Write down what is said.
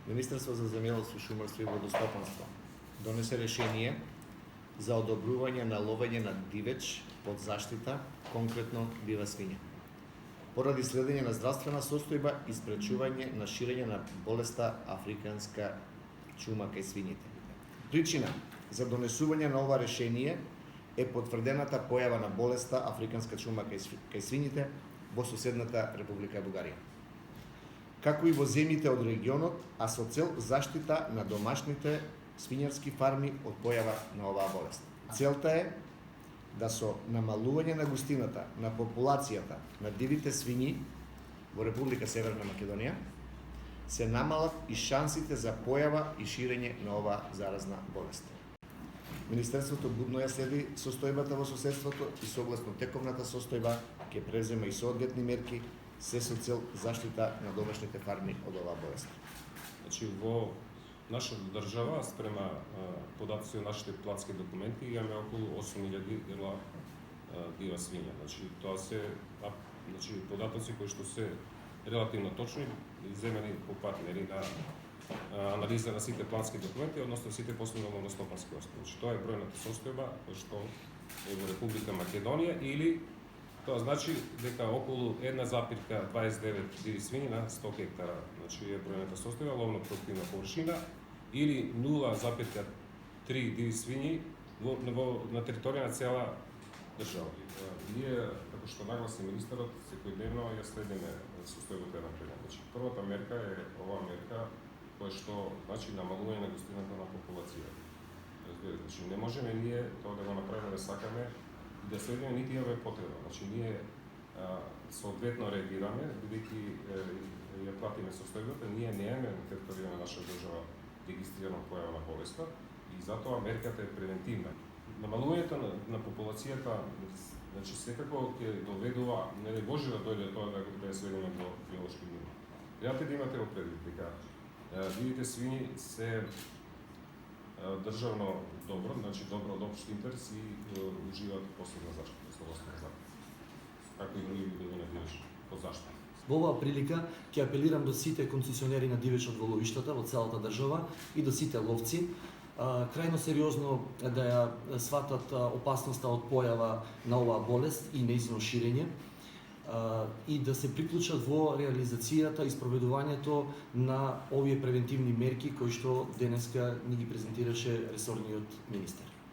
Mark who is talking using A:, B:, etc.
A: Министерство за земјоделство, шумарство и водостопанство донесе решение за одобрување на ловење на дивеч под заштита, конкретно дива свиња, поради следење на здравствена состојба и спречување на ширење на болеста африканска чума кај свињите. Причина за донесување на ова решение е потврдената појава на болеста африканска чума кај свињите во соседната Република Бугарија, како и во земјите од регионот, а со цел заштита на домашните свињарски фарми од појава на оваа болест. Целта е да со намалување на густината на популацијата на дивите свињи во Република Северна Македонија се намалат и шансите за појава и ширење на оваа заразна болест. Министерството будно ја следи состојбата во соседството и согласно тековната состојба ќе презема и соодветни мерки, се со цел заштита на домашните фарми од оваа болест.
B: Значи, во нашата држава, спрема податоци од нашите платски документи, имаме околу 8000 дела дива свиња. Значи, тоа се податоци кои што се релативно точни, земени по пат на анализа на сите плански документи, односно сите последни ловностопански основи. Значи, тоа е бројната состојба која што е во Република Македонија, или тоа значи дека околу 1,29 диви свињи на 100 хектара, значи е бројната состојба, ловно-продуктивна површина, или 0,3 диви свињи на територија на цела држава. Ние, како што нагласи министерот, секојдневно ја следиме состојбата на терен. Значи, првата мерка е оваа мерка која што значи намалување на густината на популација. Разбирате, значи не можеме ние тоа да го направиме да сакаме и да следиме, нити имаме потреба. Значи ние соодветно реагираме, бидејќи ја пратиме состојбата, ние немаме на територија на наша држава регистрирана појава на болеста и затоа мерката е превентивна. Намалувањето на популацијата, значи секако ќе доведува, не дай Боже да дојде тоа да ја сведеме до биолошки минимум. Треба да имате во предвид дека дивите свињи се државно добро, значи добро од општ интерес и уживаат посебна заштита, согласно закон. Како и други видови на дивеч под заштита.
C: Во оваа прилика ќе апелирам до сите концесионери на дивечот во ловиштата во целата држава и до сите ловци крајно сериозно да ја сватат опасноста од појава на оваа болест и нејзино ширење и да се приклучат во реализацијата и спроведувањето на овие превентивни мерки кои што денеска ни ги презентираше ресорниот министер.